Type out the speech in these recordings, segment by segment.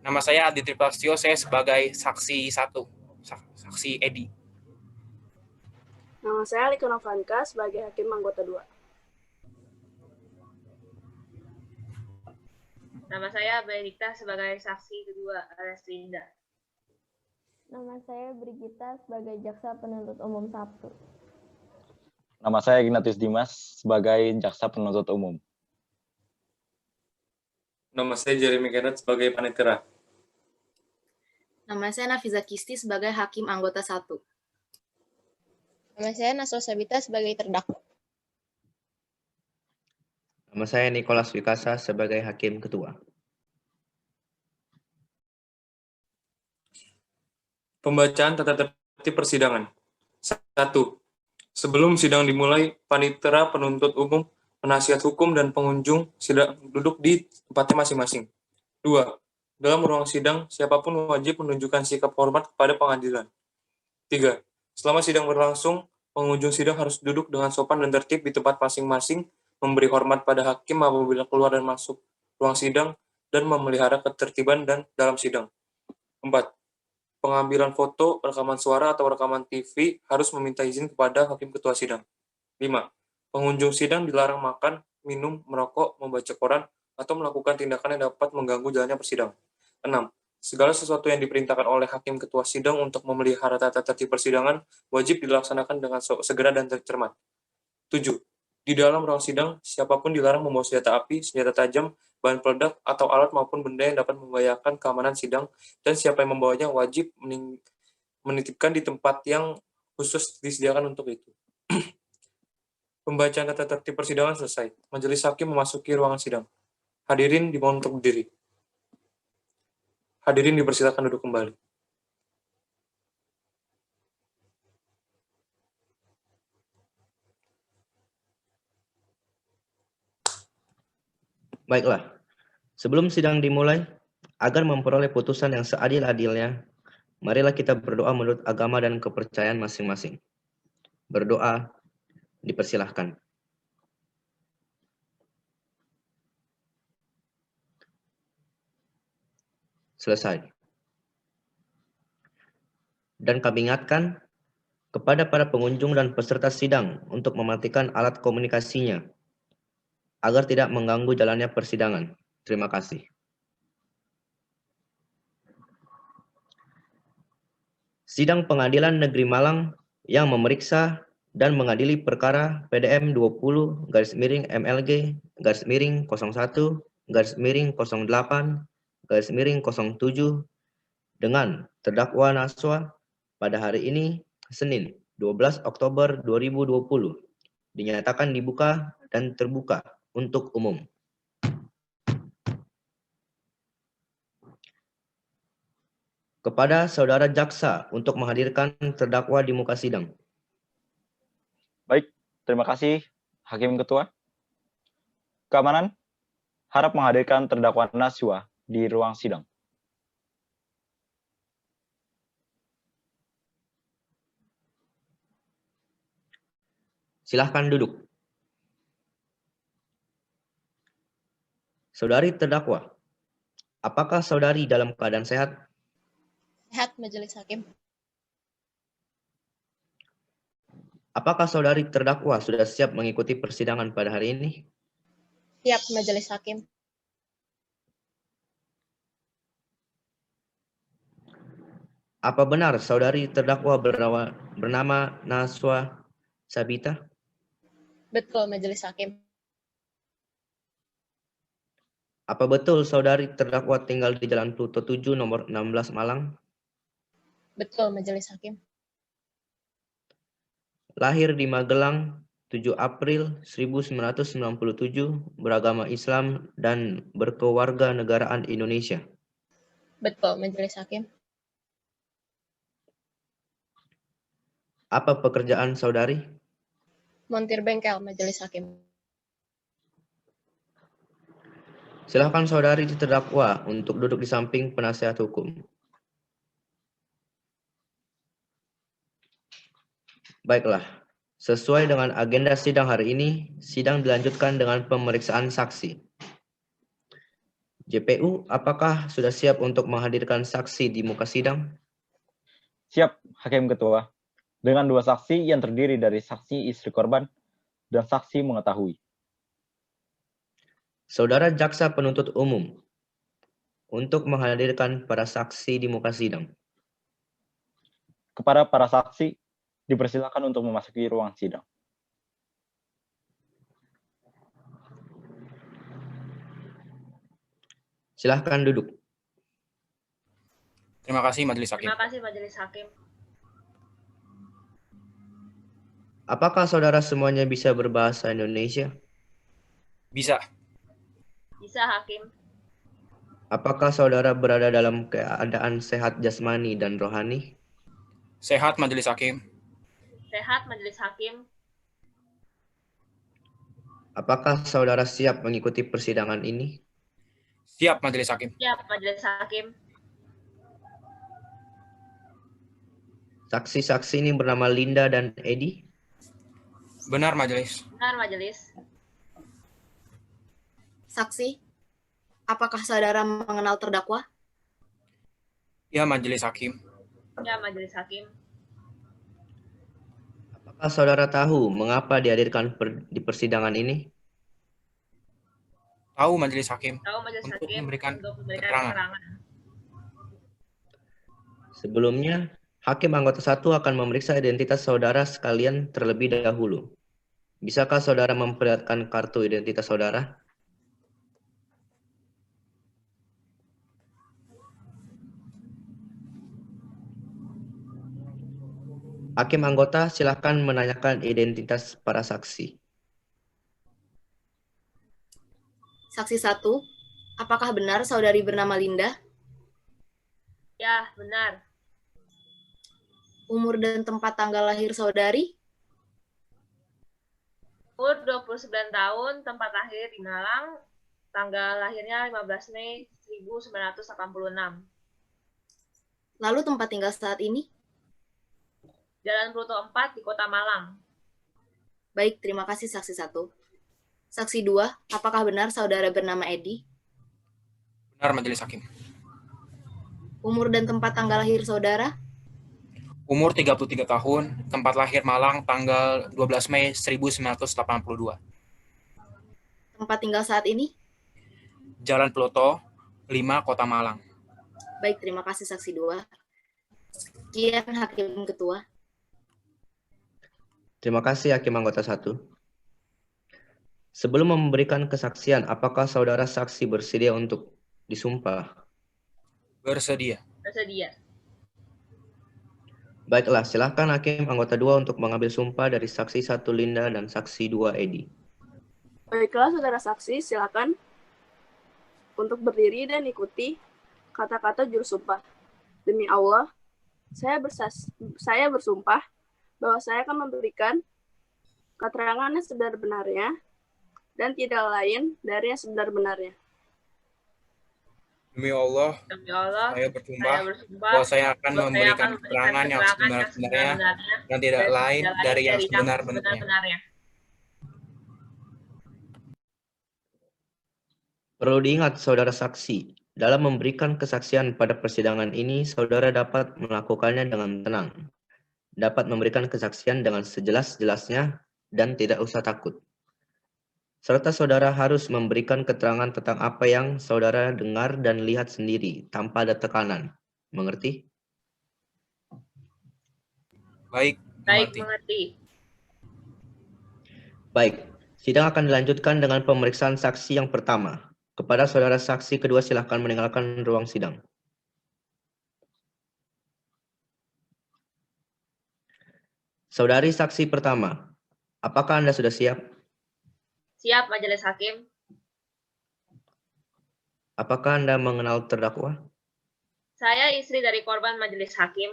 Nama saya Adi Triplastio, saya sebagai saksi 1, saksi Edi. Nama saya Liko Novanka sebagai Hakim Anggota 2. Nama saya Benedikta sebagai saksi kedua alias Linda. Nama saya Brigita sebagai Jaksa Penuntut Umum 1. Nama saya Ignatius Dimas sebagai Jaksa Penuntut Umum. Nama saya Jeremy Kenneth sebagai Panitera. Nama saya Nafiza Kisti sebagai Hakim Anggota 1. Nama saya Naswa Sabita sebagai terdakwa. Nama saya Nicholas Wikasa sebagai Hakim Ketua. Pembacaan tata tertib persidangan. 1. Sebelum sidang dimulai, panitera, penuntut umum, penasihat hukum, dan pengunjung sidang duduk di tempatnya masing-masing. 2. Dalam ruang sidang, siapapun wajib menunjukkan sikap hormat kepada pengadilan. 3. Selama sidang berlangsung, pengunjung sidang harus duduk dengan sopan dan tertib di tempat masing-masing, memberi hormat pada hakim apabila keluar dan masuk ruang sidang, dan memelihara ketertiban dan dalam sidang. 4. Pengambilan foto, rekaman suara, atau rekaman TV harus meminta izin kepada hakim ketua sidang. 5. Pengunjung sidang dilarang makan, minum, merokok, membaca koran, atau melakukan tindakan yang dapat mengganggu jalannya persidangan. 6. Segala sesuatu yang diperintahkan oleh hakim ketua sidang untuk memelihara tata tertib persidangan wajib dilaksanakan dengan segera dan cermat. 7. Di dalam ruang sidang, siapapun dilarang membawa senjata api, senjata tajam, bahan peledak, atau alat maupun benda yang dapat membahayakan keamanan sidang, dan siapa yang membawanya wajib menitipkan di tempat yang khusus disediakan untuk itu. Pembacaan tata tertib persidangan selesai. Majelis hakim memasuki ruangan sidang. Hadirin dimohon untuk berdiri. Hadirin dipersilakan duduk kembali. Baiklah, sebelum sidang dimulai, agar memperoleh putusan yang seadil-adilnya, marilah kita berdoa menurut agama dan kepercayaan masing-masing. Berdoa dipersilahkan. Selesai. Dan kami ingatkan kepada para pengunjung dan peserta sidang untuk mematikan alat komunikasinya agar tidak mengganggu jalannya persidangan. Terima kasih. Sidang Pengadilan Negeri Malang yang memeriksa dan mengadili perkara PDM 20-01-01-08-07 dengan terdakwa Naswa pada hari ini, Senin, 12 Oktober 2020, dinyatakan dibuka dan terbuka untuk umum. Kepada saudara jaksa untuk menghadirkan terdakwa di muka sidang. Baik, terima kasih Hakim Ketua. Keamanan harap menghadirkan terdakwa Naswa di ruang sidang. Silahkan duduk. Saudari terdakwa, apakah saudari dalam keadaan sehat? Sehat, Majelis Hakim. Apakah saudari terdakwa sudah siap mengikuti persidangan pada hari ini? Siap, Majelis Hakim. Apa benar saudari terdakwa bernama Naswa Sabita? Betul, Majelis Hakim. Apa betul saudari terdakwa tinggal di Jalan Pluto 7 nomor 16 Malang? Betul, Majelis Hakim. Lahir di Magelang 7 April 1997, beragama Islam dan berkeluarga negaraan Indonesia. Betul, Majelis Hakim. Apa pekerjaan saudari? Montir bengkel, Majelis Hakim. Silakan saudari terdakwa untuk duduk di samping penasihat hukum. Baiklah, sesuai dengan agenda sidang hari ini, sidang dilanjutkan dengan pemeriksaan saksi. JPU, apakah sudah siap untuk menghadirkan saksi di muka sidang? Siap, Hakim Ketua. Dengan 2 saksi yang terdiri dari saksi istri korban dan saksi mengetahui. Saudara Jaksa Penuntut Umum, untuk menghadirkan para saksi di muka sidang. Kepada para saksi, dipersilakan untuk memasuki ruang sidang. Silahkan duduk. Terima kasih Majelis Hakim. Terima kasih Majelis Hakim. Apakah saudara semuanya bisa berbahasa Indonesia? Bisa. Bisa Hakim. Apakah saudara berada dalam keadaan sehat jasmani dan rohani? Sehat Majelis Hakim. Sehat Majelis Hakim. Apakah saudara siap mengikuti persidangan ini? Siap Majelis Hakim. Siap Majelis Hakim. Saksi-saksi ini bernama Linda dan Edi. Benar Majelis. Benar Majelis. Saksi, apakah saudara mengenal terdakwa? Ya Majelis Hakim. Ya Majelis Hakim. Apakah saudara tahu mengapa dihadirkan di persidangan ini? Tahu Majelis Hakim. Tahu Majelis Untuk Hakim memberikan untuk keterangan. keterangan. Sebelumnya, Hakim anggota 1 akan memeriksa identitas saudara sekalian terlebih dahulu. Bisakah saudara memperlihatkan kartu identitas saudara? Hakim anggota silakan menanyakan identitas para saksi. Saksi 1, apakah benar saudari bernama Linda? Ya, benar. Umur dan tempat tanggal lahir saudari? Umur 29 tahun, tempat lahir di Malang, tanggal lahirnya 15 Mei 1986. Lalu tempat tinggal saat ini? Jalan Pluto 4 di Kota Malang. Baik, terima kasih saksi 1. Saksi 2, apakah benar saudara bernama Edi? Benar Majelis Hakim. Umur dan tempat tanggal lahir saudara? Umur 33 tahun, tempat lahir Malang, tanggal 12 Mei 1982. Tempat tinggal saat ini? Jalan Pluto 5, Kota Malang. Baik, terima kasih saksi 2. Sekian Hakim Ketua. Terima kasih Hakim anggota 1. Sebelum memberikan kesaksian, apakah saudara saksi bersedia untuk disumpah? Bersedia. Bersedia. Baiklah, silakan Hakim anggota 2 untuk mengambil sumpah dari saksi 1 Linda dan saksi 2 Edi. Baiklah, saudara saksi, silakan untuk berdiri dan ikuti kata-kata juru sumpah. Demi Allah, saya bersumpah bahwa saya akan memberikan keterangan yang sebenar-benarnya dan tidak lain dari yang sebenar-benarnya. Demi Allah, Demi Allah, saya bersumpah bersumpah bahwa saya akan bahwa saya memberikan akan keterangan yang sebenar-benarnya dan tidak lain dari yang sebenar-benarnya. Perlu diingat, saudara saksi, dalam memberikan kesaksian pada persidangan ini, saudara dapat melakukannya dengan tenang, dapat memberikan kesaksian dengan sejelas-jelasnya, dan tidak usah takut. Serta saudara harus memberikan keterangan tentang apa yang saudara dengar dan lihat sendiri, tanpa ada tekanan. Mengerti? Baik, Baik, mengerti. mengerti. Baik, sidang akan dilanjutkan dengan pemeriksaan saksi yang pertama. Kepada saudara saksi kedua, silakan meninggalkan ruang sidang. Saudari saksi pertama, apakah Anda sudah siap? Siap, Majelis Hakim. Apakah Anda mengenal terdakwa? Saya istri dari korban, Majelis Hakim.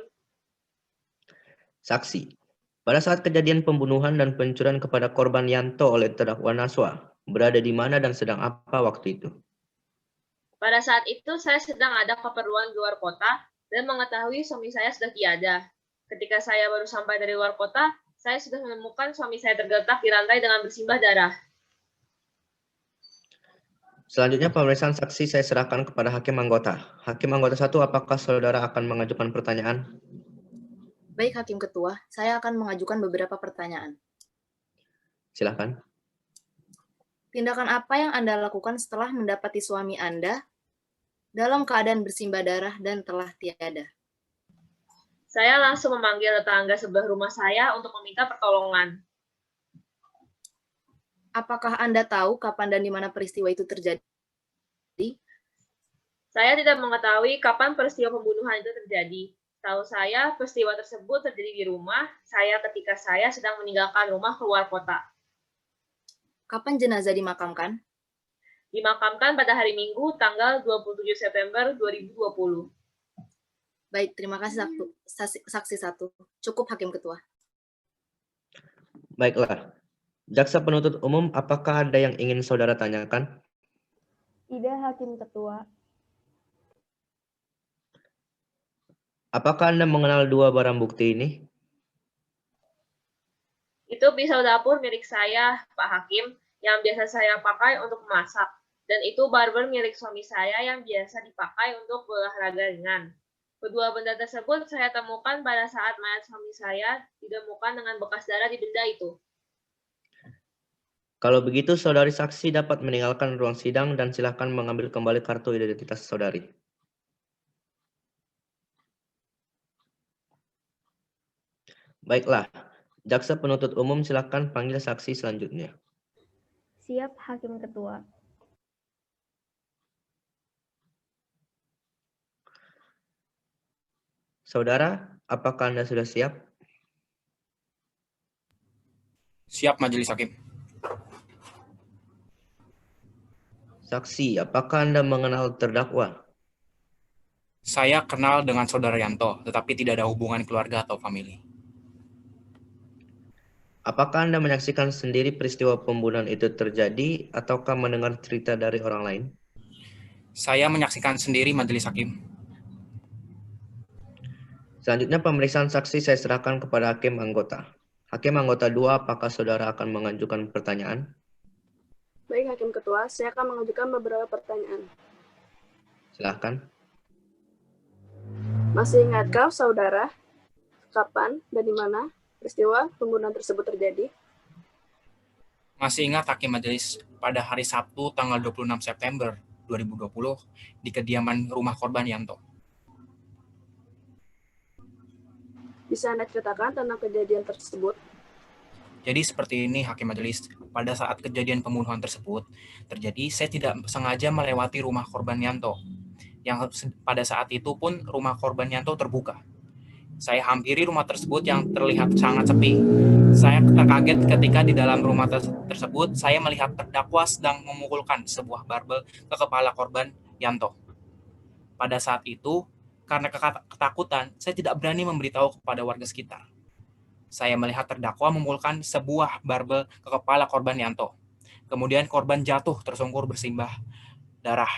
Saksi, pada saat kejadian pembunuhan dan pencurian kepada korban Yanto oleh terdakwa Naswa, berada di mana dan sedang apa waktu itu? Pada saat itu, saya sedang ada keperluan di luar kota dan mengetahui suami saya sudah tiada. Ketika saya baru sampai dari luar kota, saya sudah menemukan suami saya tergeletak di lantai dengan bersimbah darah. Selanjutnya pemeriksaan saksi saya serahkan kepada hakim anggota. Hakim anggota 1, apakah saudara akan mengajukan pertanyaan? Baik, Hakim Ketua, saya akan mengajukan beberapa pertanyaan. Silakan. Tindakan apa yang Anda lakukan setelah mendapati suami Anda dalam keadaan bersimbah darah dan telah tiada? Saya langsung memanggil tetangga sebelah rumah saya untuk meminta pertolongan. Apakah Anda tahu kapan dan di mana peristiwa itu terjadi? Saya tidak mengetahui kapan peristiwa pembunuhan itu terjadi. Tahu saya, peristiwa tersebut terjadi di rumah saya ketika saya sedang meninggalkan rumah keluar kota. Kapan jenazah dimakamkan? Dimakamkan pada hari Minggu, tanggal 27 September 2020. Baik, terima kasih saksi 1. Cukup, Hakim Ketua. Baiklah. Jaksa penuntut umum, apakah ada yang ingin saudara tanyakan? Tidak, Hakim Ketua. Apakah Anda mengenal dua barang bukti ini? Itu pisau dapur milik saya, Pak Hakim, yang biasa saya pakai untuk memasak. Dan itu barber milik suami saya yang biasa dipakai untuk berolahraga ringan. Kedua benda tersebut saya temukan pada saat mayat suami saya ditemukan dengan bekas darah di benda itu. Kalau begitu, saudari saksi dapat meninggalkan ruang sidang dan silakan mengambil kembali kartu identitas saudari. Baiklah, jaksa penuntut umum silakan panggil saksi selanjutnya. Siap, Hakim Ketua. Saudara, apakah Anda sudah siap? Siap, Majelis Hakim. Saksi, apakah Anda mengenal terdakwa? Saya kenal dengan Saudara Yanto, tetapi tidak ada hubungan keluarga atau famili. Apakah Anda menyaksikan sendiri peristiwa pembunuhan itu terjadi ataukah mendengar cerita dari orang lain? Saya menyaksikan sendiri, Majelis Hakim. Selanjutnya pemeriksaan saksi saya serahkan kepada hakim anggota. Hakim anggota 2, apakah saudara akan mengajukan pertanyaan? Baik, Hakim Ketua, saya akan mengajukan beberapa pertanyaan. Silakan. Masih ingatkah saudara kapan dan di mana peristiwa pembunuhan tersebut terjadi? Masih ingat, Hakim Majelis, pada hari Sabtu tanggal 26 September 2020 di kediaman rumah korban Yanto. Bisa Anda ceritakan tentang kejadian tersebut? Jadi seperti ini, Hakim Majelis, pada saat kejadian pembunuhan tersebut terjadi, saya tidak sengaja melewati rumah korban Yanto. Yang pada saat itu pun rumah korban Yanto terbuka. Saya hampiri rumah tersebut yang terlihat sangat sepi. Saya terkaget ketika di dalam rumah tersebut saya melihat terdakwa sedang memukulkan sebuah barbel ke kepala korban Yanto. Pada saat itu, karena ketakutan, saya tidak berani memberitahu kepada warga sekitar. Saya melihat terdakwa memukulkan sebuah barbel ke kepala korban Yanto. Kemudian korban jatuh tersungkur bersimbah darah.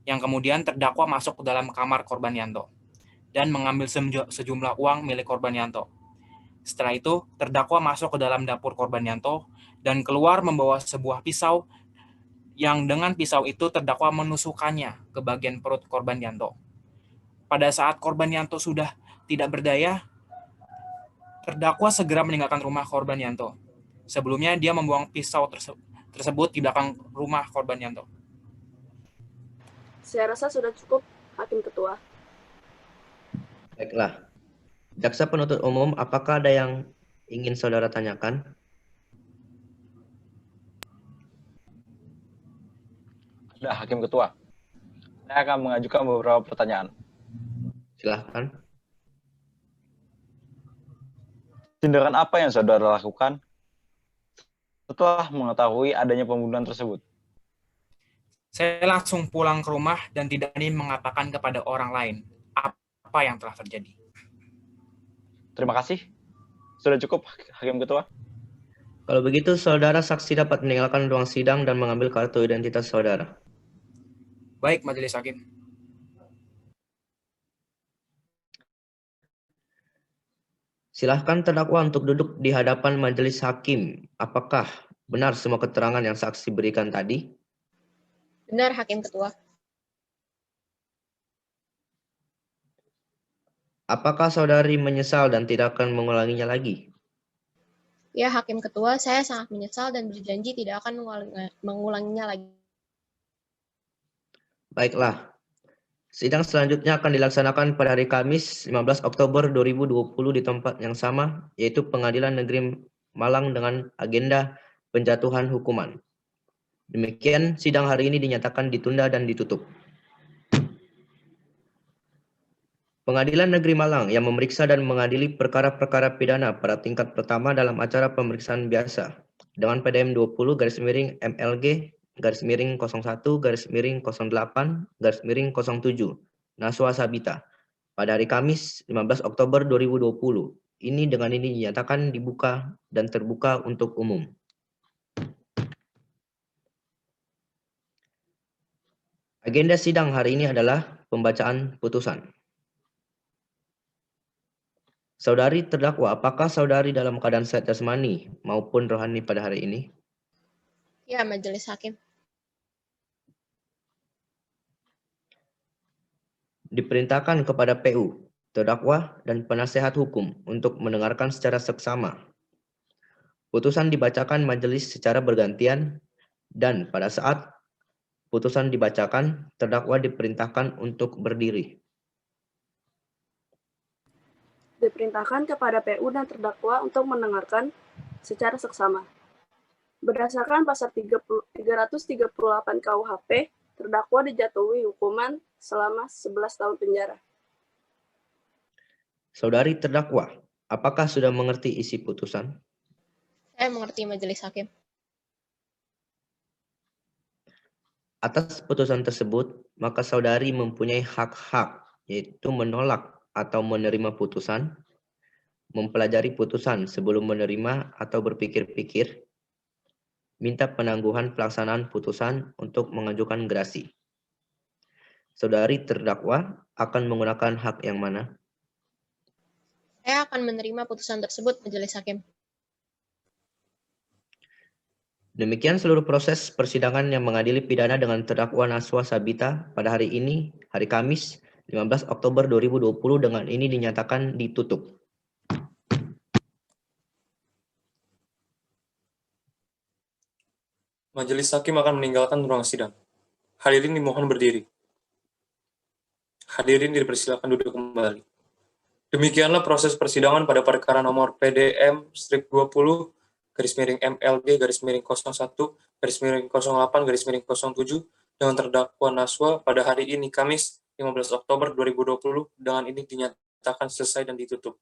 Yang kemudian terdakwa masuk ke dalam kamar korban Yanto dan mengambil sejumlah uang milik korban Yanto. Setelah itu, terdakwa masuk ke dalam dapur korban Yanto dan keluar membawa sebuah pisau yang dengan pisau itu terdakwa menusukkannya ke bagian perut korban Yanto. Pada saat korban Yanto sudah tidak berdaya, terdakwa segera meninggalkan rumah korban Yanto. Sebelumnya, dia membuang pisau tersebut di belakang rumah korban Yanto. Saya rasa sudah cukup, Hakim Ketua. Baiklah. Jaksa penuntut umum, apakah ada yang ingin saudara tanyakan? Ada, Hakim Ketua. Saya akan mengajukan beberapa pertanyaan. Silahkan. Tindakan apa yang saudara lakukan setelah mengetahui adanya pembunuhan tersebut? Saya langsung pulang ke rumah dan tidak berani mengatakan kepada orang lain apa yang telah terjadi. Terima kasih. Sudah cukup, Hakim Ketua. Kalau begitu, saudara saksi dapat meninggalkan ruang sidang dan mengambil kartu identitas saudara. Baik, Majelis Hakim. Silahkan terdakwa untuk duduk di hadapan majelis hakim. Apakah benar semua keterangan yang saksi berikan tadi? Benar, Hakim Ketua. Apakah saudari menyesal dan tidak akan mengulanginya lagi? Ya, Hakim Ketua, saya sangat menyesal dan berjanji tidak akan mengulanginya lagi. Baiklah. Sidang selanjutnya akan dilaksanakan pada hari Kamis 15 Oktober 2020 di tempat yang sama, yaitu Pengadilan Negeri Malang dengan agenda penjatuhan hukuman. Demikian, sidang hari ini dinyatakan ditunda dan ditutup. Pengadilan Negeri Malang yang memeriksa dan mengadili perkara-perkara pidana pada tingkat pertama dalam acara pemeriksaan biasa dengan PDM 20-MLG-01-08-07 Naswa Sabita pada hari Kamis 15 Oktober 2020. Ini dinyatakan dibuka dan terbuka untuk umum. Agenda sidang hari ini adalah pembacaan putusan. Saudari terdakwa, apakah saudari dalam keadaan sehat jasmani maupun rohani pada hari ini? Ya, Majelis Hakim. Diperintahkan kepada PU, terdakwa, dan penasehat hukum untuk mendengarkan secara seksama. Putusan dibacakan majelis secara bergantian dan pada saat putusan dibacakan, terdakwa diperintahkan untuk berdiri. Diperintahkan kepada PU dan terdakwa untuk mendengarkan secara seksama. Berdasarkan pasal 338 KUHP, terdakwa dijatuhi hukuman selama 11 tahun penjara. Saudari terdakwa, apakah sudah mengerti isi putusan? Saya mengerti, Majelis Hakim. Atas putusan tersebut, maka saudari mempunyai hak-hak, yaitu menolak atau menerima putusan, mempelajari putusan sebelum menerima atau berpikir-pikir, minta penangguhan pelaksanaan putusan untuk mengajukan gerasi. Saudari terdakwa akan menggunakan hak yang mana? Saya akan menerima putusan tersebut, Majelis Hakim. Demikian seluruh proses persidangan yang mengadili pidana dengan terdakwa Naswa Sabita pada hari ini, hari Kamis, 15 Oktober 2020 dengan ini dinyatakan ditutup. Majelis Hakim akan meninggalkan ruang sidang. Hadirin dimohon berdiri. Hadirin dipersilakan duduk kembali. Demikianlah proses persidangan pada perkara nomor PDM-20-MLG-01-08-07 dengan terdakwa Naswa pada hari ini Kamis 15 Oktober 2020 dengan ini dinyatakan selesai dan ditutup.